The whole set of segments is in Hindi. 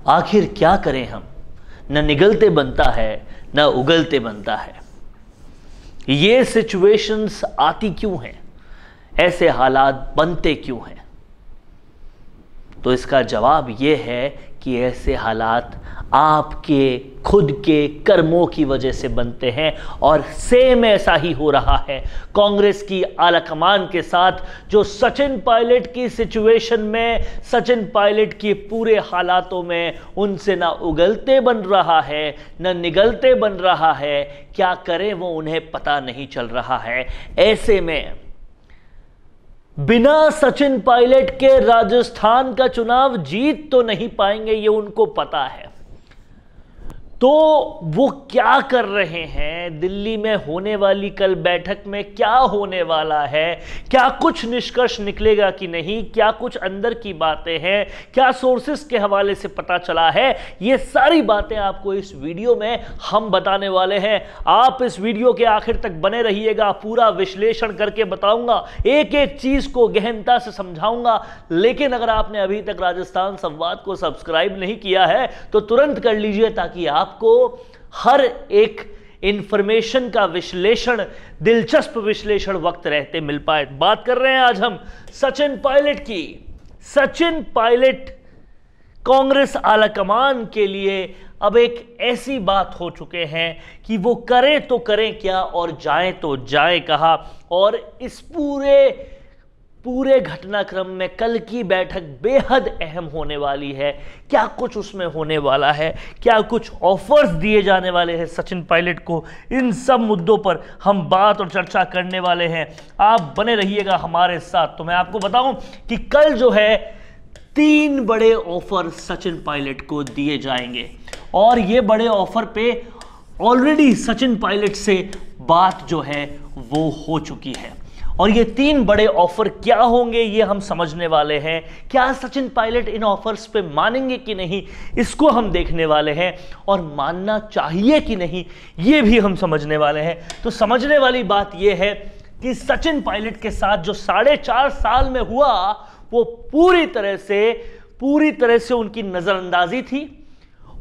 आखिर क्या करें हम, न निगलते बनता है न उगलते बनता है। ये सिचुएशंस आती क्यों हैं, ऐसे हालात बनते क्यों हैं? तो इसका जवाब ये है कि ऐसे हालात आपके खुद के कर्मों की वजह से बनते हैं। और सेम ऐसा ही हो रहा है कांग्रेस की आलाकमान के साथ, जो सचिन पायलट की सिचुएशन में, सचिन पायलट के पूरे हालातों में उनसे ना उगलते बन रहा है न निगलते बन रहा है। क्या करें वो उन्हें पता नहीं चल रहा है। ऐसे में बिना सचिन पायलट के राजस्थान का चुनाव जीत तो नहीं पाएंगे, ये उनको पता है। तो वो क्या कर रहे हैं, दिल्ली में होने वाली कल बैठक में क्या होने वाला है, क्या कुछ निष्कर्ष निकलेगा कि नहीं, क्या कुछ अंदर की बातें हैं, क्या सोर्सेस के हवाले से पता चला है, ये सारी बातें आपको इस वीडियो में हम बताने वाले हैं। आप इस वीडियो के आखिर तक बने रहिएगा, पूरा विश्लेषण करके बताऊंगा, एक एक चीज को गहनता से समझाऊंगा। लेकिन अगर आपने अभी तक राजस्थान संवाद को सब्सक्राइब नहीं किया है तो तुरंत कर लीजिए, ताकि आपको हर एक इंफॉर्मेशन का विश्लेषण, दिलचस्प विश्लेषण वक्त रहते मिल पाए। बात कर रहे हैं आज हम सचिन पायलट की। सचिन पायलट कांग्रेस आलाकमान के लिए अब एक ऐसी बात हो चुके हैं कि वो करें तो करें क्या और जाएं तो जाएं कहां। और इस पूरे घटनाक्रम में कल की बैठक बेहद अहम होने वाली है। क्या कुछ उसमें होने वाला है, क्या कुछ ऑफर्स दिए जाने वाले हैं सचिन पायलट को, इन सब मुद्दों पर हम बात और चर्चा करने वाले हैं। आप बने रहिएगा हमारे साथ। तो मैं आपको बताऊं कि कल जो है 3 बड़े ऑफर सचिन पायलट को दिए जाएंगे और ये बड़े ऑफर पे ऑलरेडी सचिन पायलट से बात जो है वो हो चुकी है। और ये 3 बड़े ऑफर क्या होंगे ये हम समझने वाले हैं। क्या सचिन पायलट इन ऑफर्स पे मानेंगे कि नहीं, इसको हम देखने वाले हैं। और मानना चाहिए कि नहीं, ये भी हम समझने वाले हैं। तो समझने वाली बात ये है कि सचिन पायलट के साथ जो 4.5 साल में हुआ वो पूरी तरह से उनकी नजरअंदाजी थी।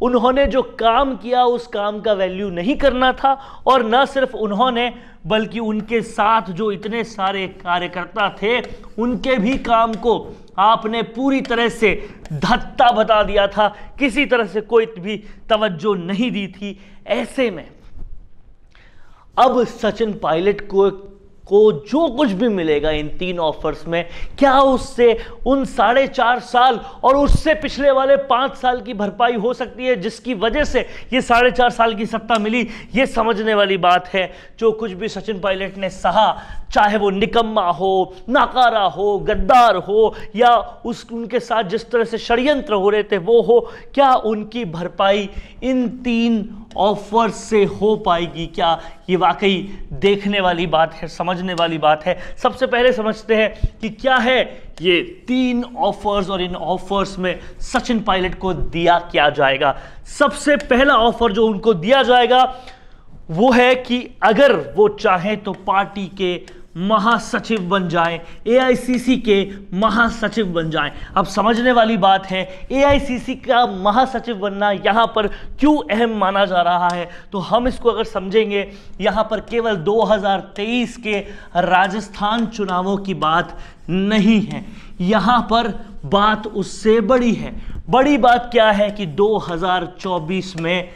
उन्होंने जो काम किया उस काम का वैल्यू नहीं करना था। और न सिर्फ उन्होंने, बल्कि उनके साथ जो इतने सारे कार्यकर्ता थे उनके भी काम को आपने पूरी तरह से धत्ता बता दिया था, किसी तरह से कोई भी तवज्जो नहीं दी थी। ऐसे में अब सचिन पायलट को जो कुछ भी मिलेगा इन 3 ऑफर्स में, क्या उससे उन 4.5 साल और उससे पिछले वाले 5 साल की भरपाई हो सकती है जिसकी वजह से ये 4.5 साल की सत्ता मिली? ये समझने वाली बात है। जो कुछ भी सचिन पायलट ने सहा, चाहे वो निकम्मा हो, नाकारा हो, गद्दार हो, या उनके साथ जिस तरह से षड्यंत्र हो रहे थे वो हो, क्या उनकी भरपाई इन 3 ऑफर से हो पाएगी? क्या ये वाकई देखने वाली बात है, समझने वाली बात है। सबसे पहले समझते हैं कि क्या है ये 3 ऑफर्स और इन ऑफर्स में सचिन पायलट को दिया क्या जाएगा। सबसे पहला ऑफर जो उनको दिया जाएगा वो है कि अगर वो चाहें तो पार्टी के महासचिव बन जाएं, एआईसीसी के महासचिव बन जाएं। अब समझने वाली बात है, एआईसीसी का महासचिव बनना यहां पर क्यों अहम माना जा रहा है, तो हम इसको अगर समझेंगे, यहां पर केवल 2023 के राजस्थान चुनावों की बात नहीं है, यहां पर बात उससे बड़ी है। बड़ी बात क्या है कि 2024 में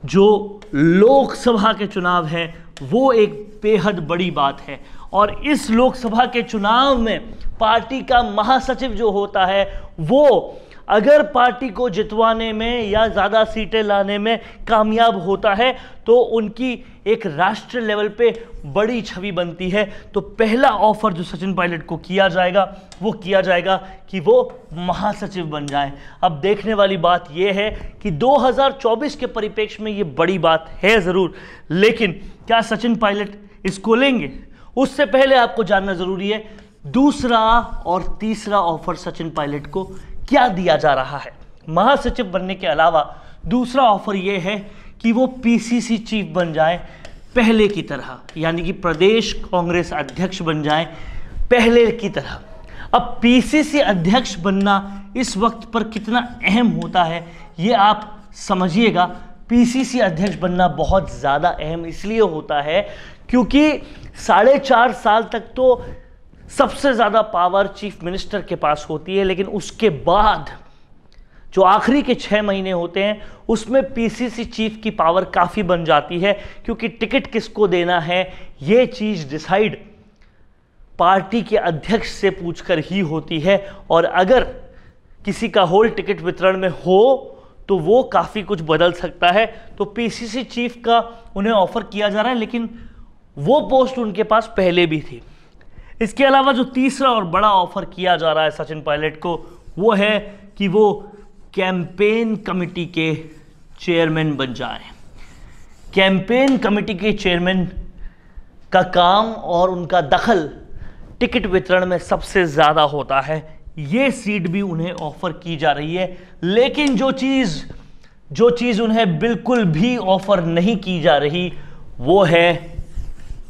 जो लोकसभा के चुनाव हैं वो एक बेहद बड़ी बात है। और इस लोकसभा के चुनाव में पार्टी का महासचिव जो होता है वो अगर पार्टी को जितवाने में या ज़्यादा सीटें लाने में कामयाब होता है तो उनकी एक राष्ट्र लेवल पे बड़ी छवि बनती है। तो पहला ऑफर जो सचिन पायलट को किया जाएगा वो किया जाएगा कि वो महासचिव बन जाएं। अब देखने वाली बात यह है कि 2024 के परिप्रेक्ष्य में ये बड़ी बात है ज़रूर, लेकिन क्या सचिन पायलट इसको लेंगे? उससे पहले आपको जानना ज़रूरी है दूसरा और तीसरा ऑफर सचिन पायलट को क्या दिया जा रहा है। महासचिव बनने के अलावा दूसरा ऑफर यह है कि वो पीसीसी चीफ बन जाएं पहले की तरह, यानी कि प्रदेश कांग्रेस अध्यक्ष बन जाएं पहले की तरह। अब पीसीसी अध्यक्ष बनना इस वक्त पर कितना अहम होता है ये आप समझिएगा। पीसीसी अध्यक्ष बनना बहुत ज़्यादा अहम इसलिए होता है क्योंकि 4.5 साल तक तो सबसे ज़्यादा पावर चीफ मिनिस्टर के पास होती है, लेकिन उसके बाद जो आखिरी के 6 महीने होते हैं उसमें पीसीसी चीफ की पावर काफ़ी बन जाती है, क्योंकि टिकट किसको देना है ये चीज़ डिसाइड पार्टी के अध्यक्ष से पूछकर ही होती है। और अगर किसी का होल टिकट वितरण में हो तो वो काफ़ी कुछ बदल सकता है। तो पीसीसी चीफ का उन्हें ऑफर किया जा रहा है, लेकिन वो पोस्ट उनके पास पहले भी थी। इसके अलावा जो तीसरा और बड़ा ऑफर किया जा रहा है सचिन पायलट को, वो है कि वो कैंपेन कमेटी के चेयरमैन बन जाएं। कैंपेन कमेटी के चेयरमैन का काम और उनका दखल टिकट वितरण में सबसे ज़्यादा होता है। ये सीट भी उन्हें ऑफर की जा रही है, लेकिन जो चीज़ उन्हें बिल्कुल भी ऑफर नहीं की जा रही वो है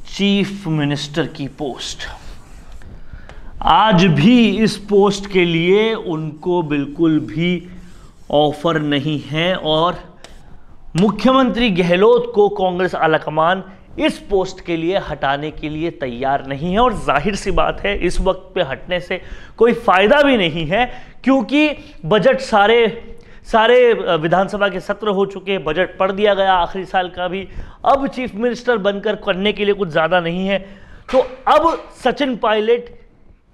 चीफ मिनिस्टर की पोस्ट। आज भी इस पोस्ट के लिए उनको बिल्कुल भी ऑफर नहीं है और मुख्यमंत्री गहलोत को कांग्रेस आलाकमान इस पोस्ट के लिए हटाने के लिए तैयार नहीं है। और जाहिर सी बात है इस वक्त पे हटने से कोई फायदा भी नहीं है, क्योंकि बजट सारे विधानसभा के सत्र हो चुके हैं, बजट पढ़ दिया गया आखिरी साल का भी। अब चीफ मिनिस्टर बनकर करने के लिए कुछ ज़्यादा नहीं है। तो अब सचिन पायलट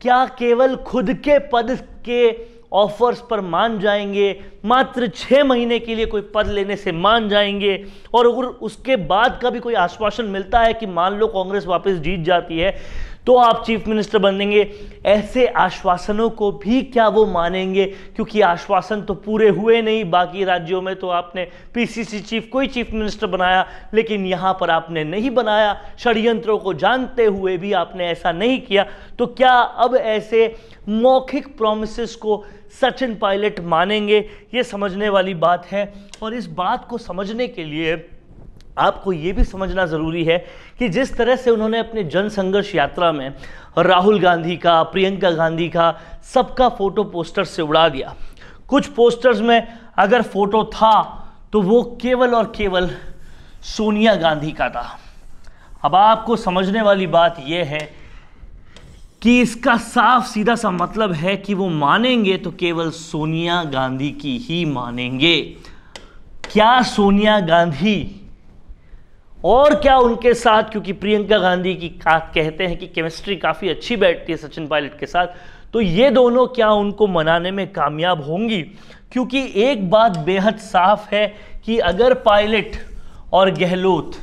क्या केवल खुद के पद के ऑफर्स पर मान जाएंगे, मात्र 6 महीने के लिए कोई पद लेने से मान जाएंगे, और अगर उसके बाद का भी कोई आश्वासन मिलता है कि मान लो कांग्रेस वापस जीत जाती है तो आप चीफ मिनिस्टर बन देंगे, ऐसे आश्वासनों को भी क्या वो मानेंगे? क्योंकि आश्वासन तो पूरे हुए नहीं। बाकी राज्यों में तो आपने पीसीसी चीफ को ही चीफ मिनिस्टर बनाया, लेकिन यहाँ पर आपने नहीं बनाया। षड्यंत्रों को जानते हुए भी आपने ऐसा नहीं किया। तो क्या अब ऐसे मौखिक प्रॉमिसेस को सचिन पायलट मानेंगे? ये समझने वाली बात है। और इस बात को समझने के लिए आपको ये भी समझना ज़रूरी है कि जिस तरह से उन्होंने अपने जन संघर्ष यात्रा में राहुल गांधी का, प्रियंका गांधी का, सबका फ़ोटो पोस्टर से उड़ा दिया। कुछ पोस्टर्स में अगर फ़ोटो था तो वो केवल और केवल सोनिया गांधी का था। अब आपको समझने वाली बात यह है कि इसका साफ सीधा सा मतलब है कि वो मानेंगे तो केवल सोनिया गांधी की ही मानेंगे। क्या सोनिया गांधी और क्या उनके साथ, क्योंकि प्रियंका गांधी की कहते हैं कि केमिस्ट्री काफ़ी अच्छी बैठती है सचिन पायलट के साथ, तो ये दोनों क्या उनको मनाने में कामयाब होंगी? क्योंकि एक बात बेहद साफ है कि अगर पायलट और गहलोत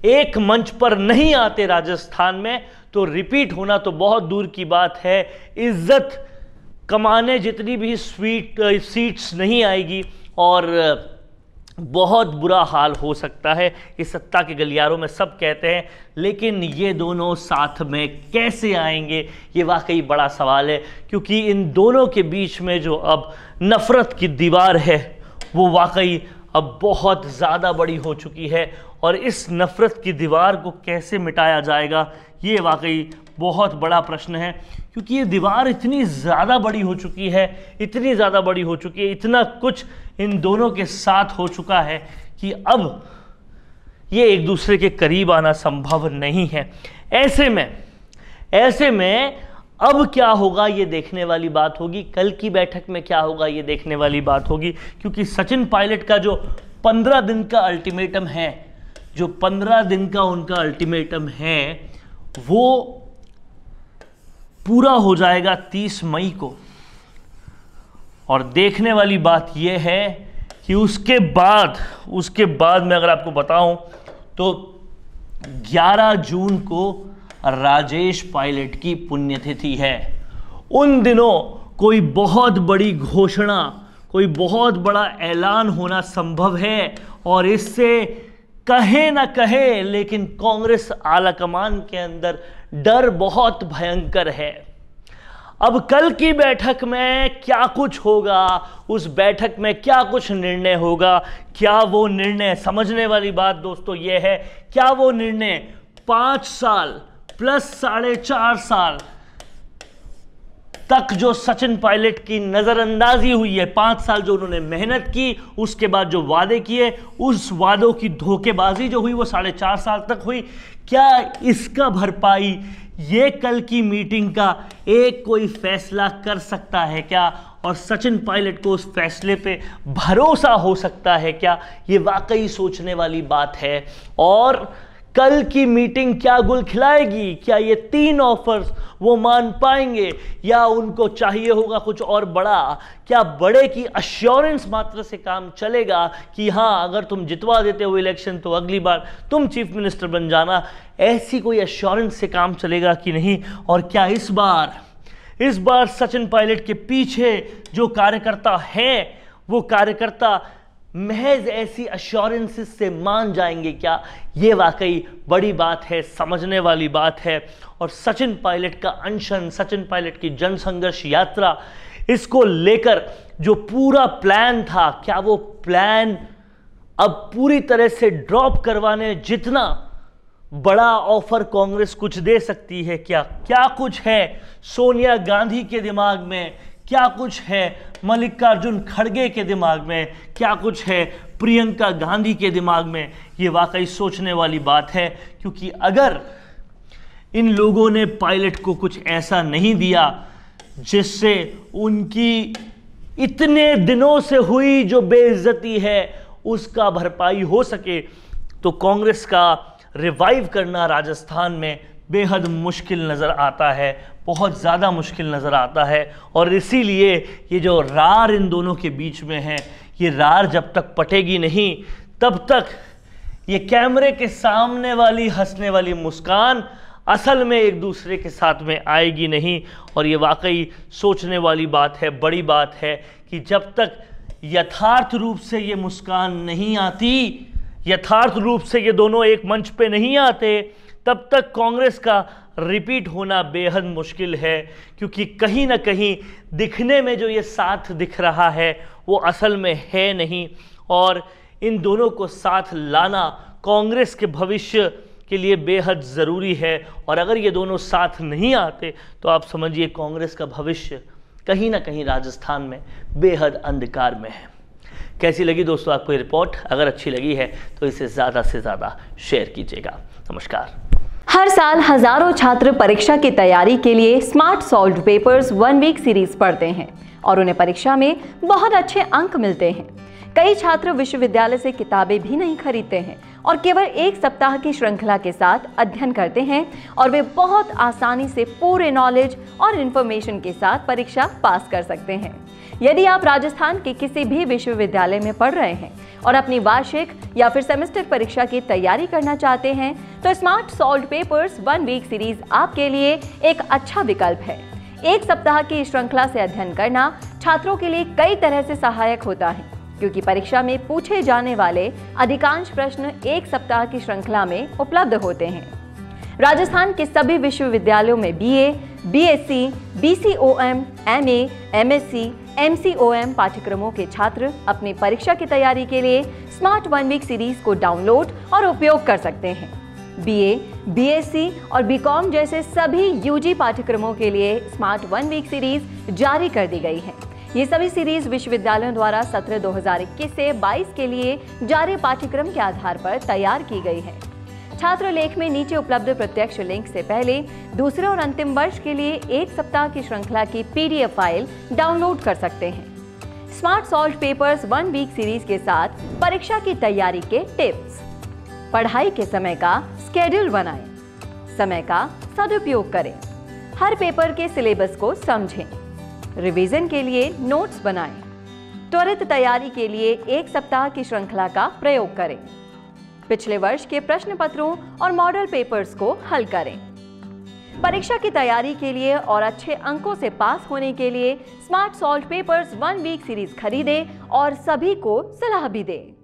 एक मंच पर नहीं आते राजस्थान में तो रिपीट होना तो बहुत दूर की बात है। इज्जत कमाने जितनी भी सीट्स नहीं आएगी और बहुत बुरा हाल हो सकता है। इस सत्ता के गलियारों में सब कहते हैं, लेकिन ये दोनों साथ में कैसे आएंगे ये वाकई बड़ा सवाल है। क्योंकि इन दोनों के बीच में जो अब नफ़रत की दीवार है वो वाकई अब बहुत ज़्यादा बड़ी हो चुकी है, और इस नफ़रत की दीवार को कैसे मिटाया जाएगा ये वाकई बहुत बड़ा प्रश्न है। क्योंकि ये दीवार इतनी ज़्यादा बड़ी हो चुकी है, इतनी ज़्यादा बड़ी हो चुकी है, इतना कुछ इन दोनों के साथ हो चुका है कि अब ये एक दूसरे के करीब आना संभव नहीं है। ऐसे में अब क्या होगा ये देखने वाली बात होगी। कल की बैठक में क्या होगा ये देखने वाली बात होगी। क्योंकि सचिन पायलट का जो 15 दिन का अल्टीमेटम है, जो 15 दिन का उनका अल्टीमेटम है, वो पूरा हो जाएगा 30 मई को। और देखने वाली बात यह है कि उसके बाद मैं अगर आपको बताऊं तो 11 जून को राजेश पायलट की पुण्यतिथि है। उन दिनों कोई बहुत बड़ी घोषणा, कोई बहुत बड़ा ऐलान होना संभव है, और इससे कहे ना कहे लेकिन कांग्रेस आलाकमान के अंदर डर बहुत भयंकर है। अब कल की बैठक में क्या कुछ होगा, उस बैठक में क्या कुछ निर्णय होगा, क्या वो निर्णय, समझने वाली बात दोस्तों ये है, क्या वो निर्णय 5 साल प्लस 4.5 साल तक जो सचिन पायलट की नजरअंदाजी हुई है, 5 साल जो उन्होंने मेहनत की, उसके बाद जो वादे किए, उस वादों की धोखेबाजी जो हुई वो 4.5 साल तक हुई, क्या इसका भरपाई ये कल की मीटिंग का एक कोई फैसला कर सकता है क्या? और सचिन पायलट को उस फैसले पे भरोसा हो सकता है क्या? ये वाकई सोचने वाली बात है। और कल की मीटिंग क्या गुल खिलाएगी? क्या ये 3 ऑफर्स वो मान पाएंगे या उनको चाहिए होगा कुछ और बड़ा? क्या बड़े की अश्योरेंस मात्र से काम चलेगा कि हाँ, अगर तुम जितवा देते हो इलेक्शन तो अगली बार तुम चीफ मिनिस्टर बन जाना, ऐसी कोई अश्योरेंस से काम चलेगा कि नहीं? और क्या इस बार सचिन पायलट के पीछे जो कार्यकर्ता हैं, वो कार्यकर्ता महज ऐसी अश्योरेंसेस से मान जाएंगे क्या? ये वाकई बड़ी बात है, समझने वाली बात है। और सचिन पायलट का अनशन, सचिन पायलट की जनसंघर्ष यात्रा, इसको लेकर जो पूरा प्लान था, क्या वो प्लान अब पूरी तरह से ड्रॉप करवाने जितना बड़ा ऑफर कांग्रेस कुछ दे सकती है क्या? क्या कुछ है सोनिया गांधी के दिमाग में? क्या कुछ है मल्लिकार्जुन खड़गे के दिमाग में? क्या कुछ है प्रियंका गांधी के दिमाग में? ये वाकई सोचने वाली बात है, क्योंकि अगर इन लोगों ने पायलट को कुछ ऐसा नहीं दिया जिससे उनकी इतने दिनों से हुई जो बेइज्जती है उसका भरपाई हो सके, तो कांग्रेस का रिवाइव करना राजस्थान में बेहद मुश्किल नज़र आता है, बहुत ज़्यादा मुश्किल नज़र आता है। और इसीलिए ये जो रार इन दोनों के बीच में है, ये रार जब तक पटेगी नहीं, तब तक ये कैमरे के सामने वाली हंसने वाली मुस्कान असल में एक दूसरे के साथ में आएगी नहीं। और ये वाकई सोचने वाली बात है, बड़ी बात है कि जब तक यथार्थ रूप से ये मुस्कान नहीं आती, यथार्थ रूप से ये दोनों एक मंच पे नहीं आते, तब तक कांग्रेस का रिपीट होना बेहद मुश्किल है। क्योंकि कहीं ना कहीं दिखने में जो ये साथ दिख रहा है वो असल में है नहीं। और इन दोनों को साथ लाना कांग्रेस के भविष्य के लिए बेहद ज़रूरी है। और अगर ये दोनों साथ नहीं आते तो आप समझिए कांग्रेस का भविष्य कहीं ना कहीं राजस्थान में बेहद अंधकार में है। कैसी लगी दोस्तों आपको ये रिपोर्ट? अगर अच्छी लगी है तो इसे ज़्यादा से ज़्यादा शेयर कीजिएगा। नमस्कार। हर साल हजारों छात्र परीक्षा की तैयारी के लिए smart solved papers 1 week series पढ़ते हैं और उन्हें परीक्षा में बहुत अच्छे अंक मिलते हैं। कई छात्र विश्वविद्यालय से किताबें भी नहीं खरीदते हैं और केवल 1 सप्ताह की श्रृंखला के साथ अध्ययन करते हैं और वे बहुत आसानी से पूरे नॉलेज और इन्फॉर्मेशन के साथ परीक्षा पास कर सकते हैं। यदि आप राजस्थान के किसी भी विश्वविद्यालय में पढ़ रहे हैं और अपनी वार्षिक या फिर सेमेस्टर परीक्षा की तैयारी करना चाहते हैं तो smart solved papers 1 week series आपके लिए एक अच्छा विकल्प है। 1 सप्ताह की श्रृंखला से अध्ययन करना छात्रों के लिए कई तरह से सहायक होता है, क्योंकि परीक्षा में पूछे जाने वाले अधिकांश प्रश्न 1 सप्ताह की श्रृंखला में उपलब्ध होते हैं। राजस्थान के सभी विश्वविद्यालयों में BA, BSc, BCOM, MA, MSc, MCOM पाठ्यक्रमों के छात्र अपनी परीक्षा की तैयारी के लिए स्मार्ट 1 वीक सीरीज को डाउनलोड और उपयोग कर सकते हैं। BA, BSc और BCom जैसे सभी UG पाठ्यक्रमों के लिए स्मार्ट 1 वीक सीरीज जारी कर दी गई है। ये सभी सीरीज विश्वविद्यालयों द्वारा सत्र 2021 से 22 के लिए जारी पाठ्यक्रम के आधार पर तैयार की गई है। छात्र लेख में नीचे उपलब्ध प्रत्यक्ष लिंक से पहले दूसरे और अंतिम वर्ष के लिए 1 सप्ताह की श्रृंखला की PDF फाइल डाउनलोड कर सकते हैं। Smart solved papers 1 week series के साथ परीक्षा की तैयारी के टिप्स। पढ़ाई के समय का स्केड्यूल बनाएं, समय का सदुपयोग करें, हर पेपर के सिलेबस को समझें, रिवीजन के लिए नोट्स बनाएं, त्वरित तैयारी के लिए 1 सप्ताह की श्रृंखला का प्रयोग करें, पिछले वर्ष के प्रश्न पत्रों और मॉडल पेपर्स को हल करें। परीक्षा की तैयारी के लिए और अच्छे अंकों से पास होने के लिए smart solved papers 1 week series खरीदें और सभी को सलाह भी दें।